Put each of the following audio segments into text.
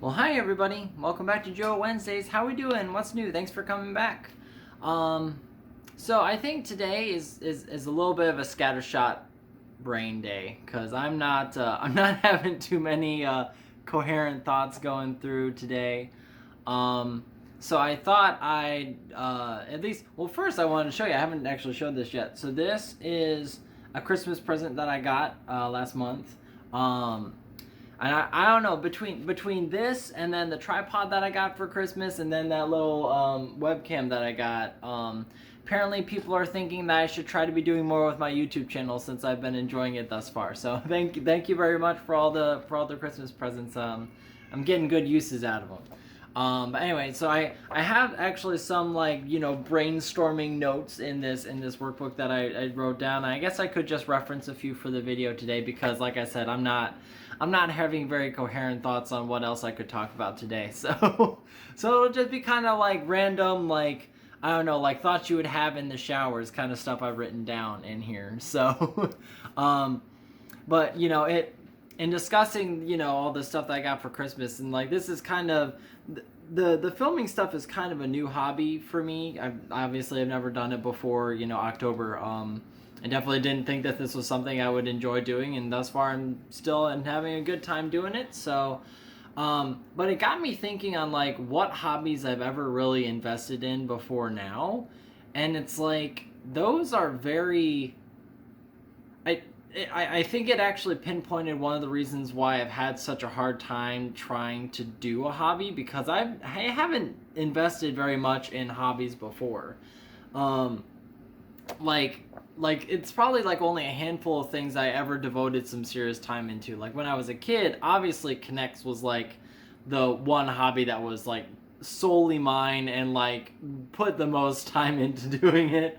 Well, hi everybody. Welcome back to Joe Wednesdays. How we doing? What's new? Thanks for coming back. So I think today is a little bit of a scattershot brain day because I'm not I'm not having too many coherent thoughts going through today. So I thought I'd at least, well, first I wanted to show you. I haven't actually showed this yet. So this is a Christmas present that I got last month. And I don't know, between this and then the tripod that I got for Christmas and then that little webcam that I got, apparently people are thinking that I should try to be doing more with my YouTube channel since I've been enjoying it thus far. So thank you very much for all the Christmas presents. I'm getting good uses out of them. But anyway, so I have actually some brainstorming notes in this workbook that I wrote down. I guess I could just reference a few for the video today because, like I said, I'm not having very coherent thoughts on what else I could talk about today. So it'll just be kind of like random, I don't know, like thoughts you would have in the showers kind of stuff I've written down in here. So, but in discussing, all the stuff that I got for Christmas, and this is kind of the filming stuff is kind of a new hobby for me. I've never done it before, October. I definitely didn't think that this was something I would enjoy doing, and thus far I'm still having a good time doing it. So, but it got me thinking on what hobbies I've ever really invested in before now, and it's those are very. I think it actually pinpointed one of the reasons why I've had such a hard time trying to do a hobby, because I haven't invested very much in hobbies before. It's probably only a handful of things I ever devoted some serious time into. When I was a kid, obviously Connects was the one hobby that was solely mine and put the most time into doing it.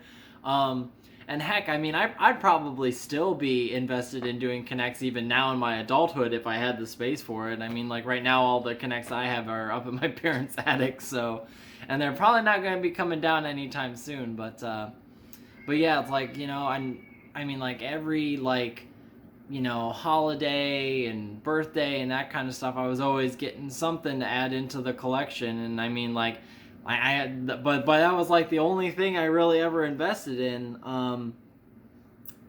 And heck, I'd probably still be invested in doing Connects even now in my adulthood if I had the space for it. Right now all the Connects I have are up in my parents' attic, so, and they're probably not going to be coming down anytime soon, but yeah, it's every holiday and birthday and that kind of stuff, I was always getting something to add into the collection. And I had, but that was the only thing I really ever invested in. And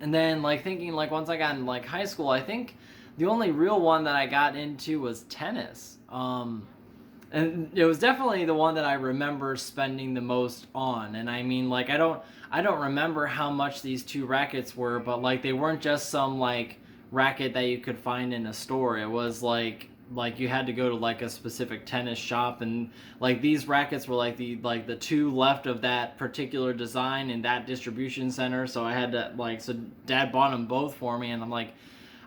then thinking once I got in high school, I think the only real one that I got into was tennis. And it was definitely the one that I remember spending the most on. And I don't remember how much these two rackets were, but they weren't just some racket that you could find in a store. It was you had to go to a specific tennis shop, and these rackets were the two left of that particular design in that distribution center. So I had to so Dad bought them both for me, and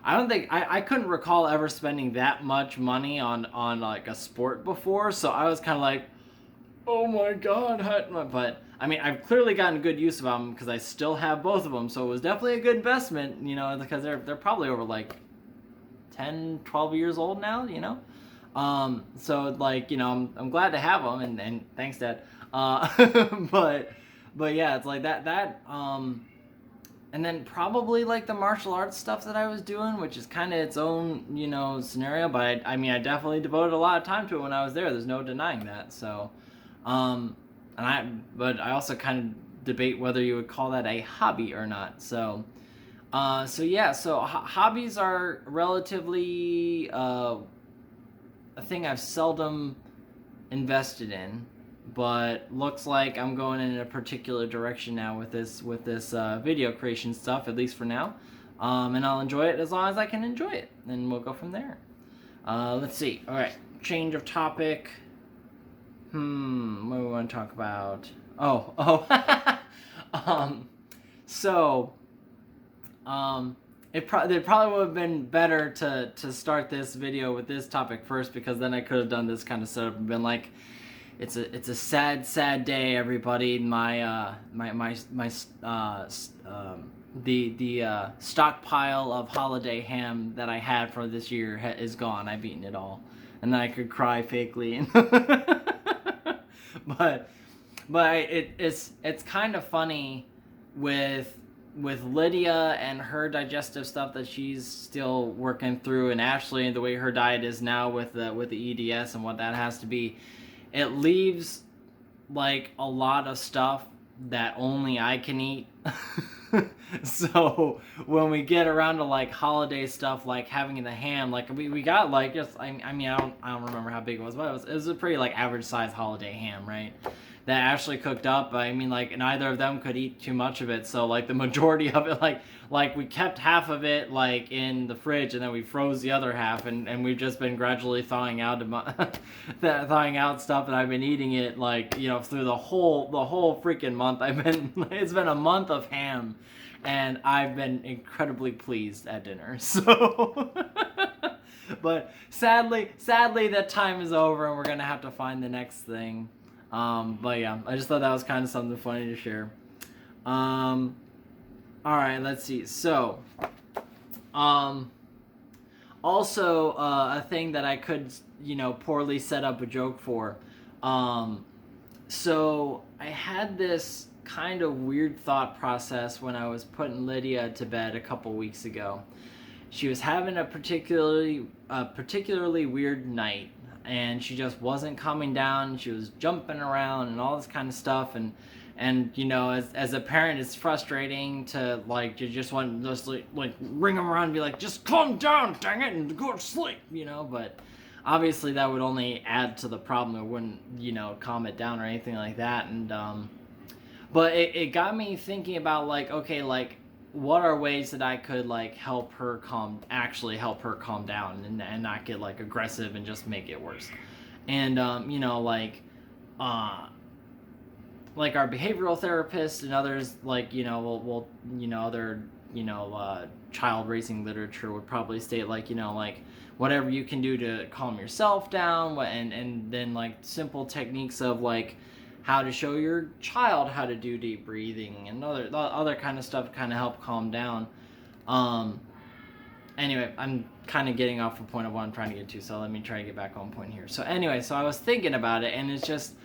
I don't think I couldn't recall ever spending that much money on a sport before. So I was kind of oh my god. But I've clearly gotten good use of them because I still have both of them. So it was definitely a good investment, because they're probably over 10, 12 years old now, so I'm glad to have them, and thanks, Dad. But yeah, it's that and then probably the martial arts stuff that I was doing, which is kind of its own scenario, but I definitely devoted a lot of time to it when I was there. There's no denying that. So but I also kind of debate whether you would call that a hobby or not. So hobbies are relatively a thing I've seldom invested in, but looks like I'm going in a particular direction now with this video creation stuff, at least for now. And I'll enjoy it as long as I can enjoy it, and we'll go from there. Let's see. All right, change of topic. What do we want to talk about? It probably would have been better to start this video with this topic first, because then I could have done this kind of setup and been it's a sad day, everybody. The stockpile of holiday ham that I had for this year is gone. I've eaten it all, and then I could cry fakely. but it's kind of funny with with Lydia and her digestive stuff that she's still working through, and Ashley and the way her diet is now with the EDS and what that has to be, it leaves like a lot of stuff that only I can eat. So when we get around to like holiday stuff, like having the ham, like we got like just I mean I don't remember how big it was, but it was a pretty like average size holiday ham, right? That Ashley cooked up. I mean, like neither of them could eat too much of it, so like the majority of it, like we kept half of it like in the fridge, and then we froze the other half, and we've just been gradually thawing out thawing out stuff, and I've been eating it like, you know, through the whole freaking month. It's been a month of ham, and I've been incredibly pleased at dinner. So. But sadly that time is over, and we're gonna have to find the next thing. But yeah, I just thought that was kind of something funny to share. All right, let's see. So, also, a thing that I could, you know, poorly set up a joke for. So I had this kind of weird thought process when I was putting Lydia to bed a couple weeks ago. She was having a particularly weird night, and she just wasn't calming down. She was jumping around and all this kind of stuff, and you know, as a parent, it's frustrating to like, you just want to just like ring them around and be like, just calm down, dang it, and go to sleep, you know. But obviously that would only add to the problem. It wouldn't, you know, calm it down or anything like that. And but it got me thinking about like, okay, like what are ways that I could like help her calm down and not get like aggressive and just make it worse. And you know, like our behavioral therapists and others, like, you know, will you know, other, you know, child raising literature would probably state like, you know, like whatever you can do to calm yourself down, and then like simple techniques of like how to show your child how to do deep breathing and other kind of stuff to kind of help calm down. Anyway, I'm kind of getting off the point of what I'm trying to get to, so let me try to get back on point here. So anyway, so I was thinking about it, and it's just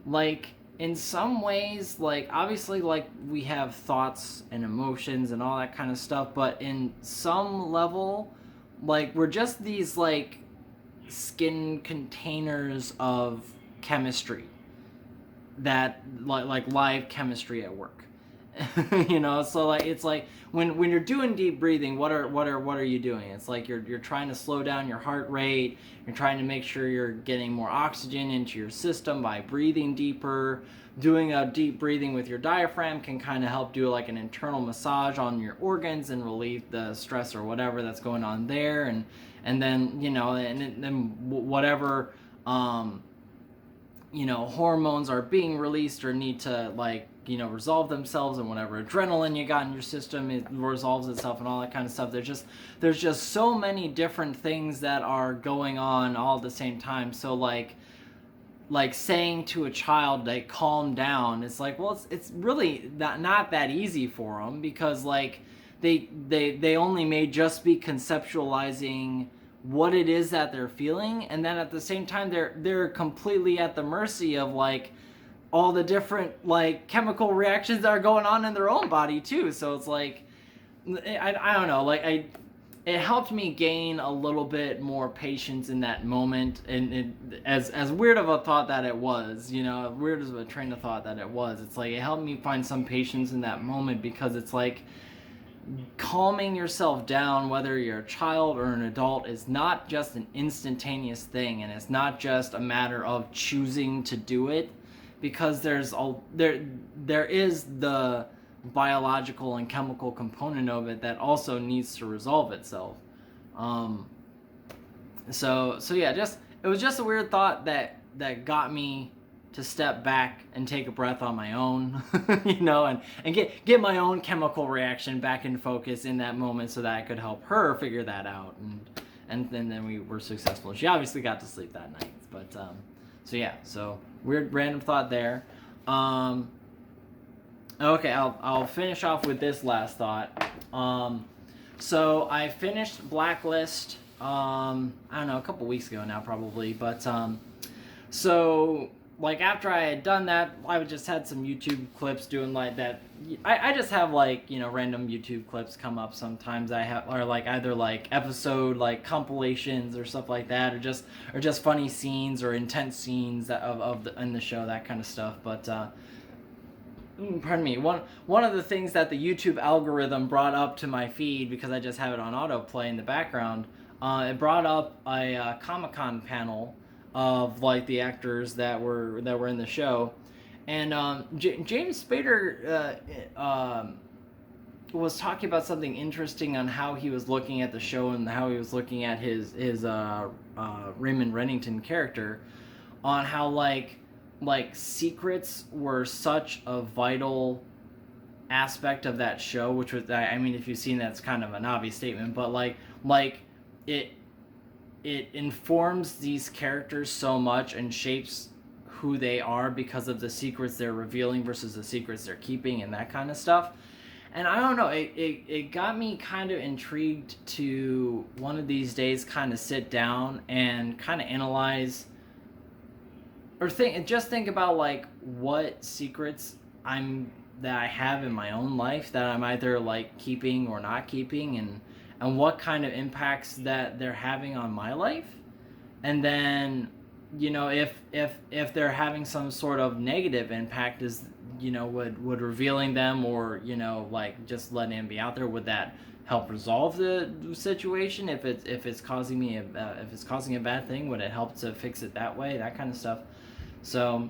like, in some ways, like obviously like we have thoughts and emotions and all that kind of stuff, but in some level, like we're just these like skin containers of chemistry, that like live chemistry at work. You know, so like it's like when you're doing deep breathing, what are you doing? It's like you're trying to slow down your heart rate. You're trying to make sure you're getting more oxygen into your system by breathing deeper. Doing a deep breathing with your diaphragm can kind of help do like an internal massage on your organs and relieve the stress or whatever that's going on there. And then, you know, and then whatever you know, hormones are being released or need to like, you know, resolve themselves, and whatever adrenaline you got in your system, it resolves itself and all that kind of stuff. There's just so many different things that are going on all at the same time. So like saying to a child like calm down, it's like, well, it's really not that easy for them, because like they only may just be conceptualizing what it is that they're feeling, and then at the same time they're completely at the mercy of like all the different like chemical reactions that are going on in their own body too. So it's like I don't know, like it helped me gain a little bit more patience in that moment, and as weird of a thought that it was, you know, weird as a train of thought that it was, it's like it helped me find some patience in that moment, because it's like calming yourself down, whether you're a child or an adult, is not just an instantaneous thing, and it's not just a matter of choosing to do it, because there is the biological and chemical component of it that also needs to resolve itself. So yeah, it was just a weird thought that got me to step back and take a breath on my own, you know, and get my own chemical reaction back in focus in that moment, so that I could help her figure that out, and then we were successful. She obviously got to sleep that night, but so yeah, so weird random thought there. Okay, I'll finish off with this last thought. So I finished Blacklist, I don't know, a couple weeks ago now probably, but so like after I had done that, I just had some YouTube clips doing like that. I just have like, you know, random YouTube clips come up sometimes. I have, or like either like episode like compilations or stuff like that, or just funny scenes or intense scenes of the, in the show, that kind of stuff. But pardon me, one of the things that the YouTube algorithm brought up to my feed, because I just have it on autoplay in the background, it brought up a Comic-Con panel of like the actors that were in the show, and James Spader was talking about something interesting on how he was looking at the show and how he was looking at his Raymond Reddington character, on how like secrets were such a vital aspect of that show, which was, I mean, if you've seen that, it's kind of an obvious statement, but like it informs these characters so much and shapes who they are because of the secrets they're revealing versus the secrets they're keeping and that kind of stuff. And I don't know, it got me kind of intrigued to one of these days kind of sit down and kind of analyze, or think about like what secrets that I have in my own life that I'm either like keeping or not keeping, and what kind of impacts that they're having on my life. And then, you know, if they're having some sort of negative impact, is, you know, would revealing them, or, you know, like just letting them be out there, would that help resolve the situation? If it's causing me if it's causing a bad thing, would it help to fix it that way? That kind of stuff. So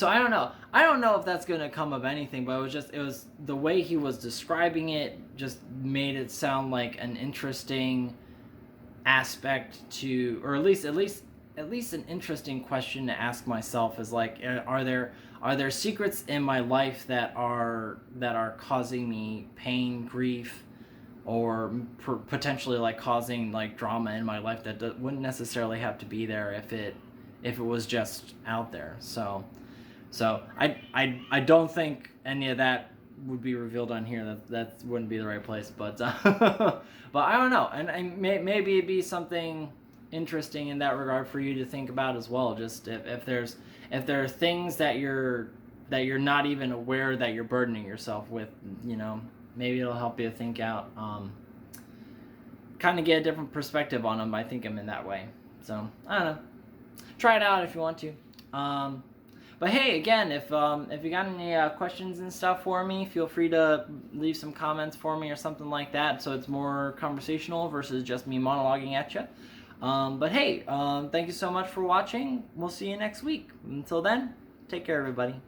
I don't know. I don't know if that's going to come of anything, but it was the way he was describing it just made it sound like an interesting aspect to, or at least an interesting question to ask myself, is like, are there secrets in my life that are causing me pain, grief, or potentially like causing like drama in my life that wouldn't necessarily have to be there if it was just out there. So I don't think any of that would be revealed on here. That wouldn't be the right place. But but I don't know, and maybe it'd be something interesting in that regard for you to think about as well. Just if there are things that you're not even aware that you're burdening yourself with, you know, maybe it'll help you think out, kind of get a different perspective on them. I think I'm in that way. So I don't know. Try it out if you want to. But hey, again, if you got any questions and stuff for me, feel free to leave some comments for me or something like that, so it's more conversational versus just me monologuing at you. But hey, thank you so much for watching. We'll see you next week. Until then, take care, everybody.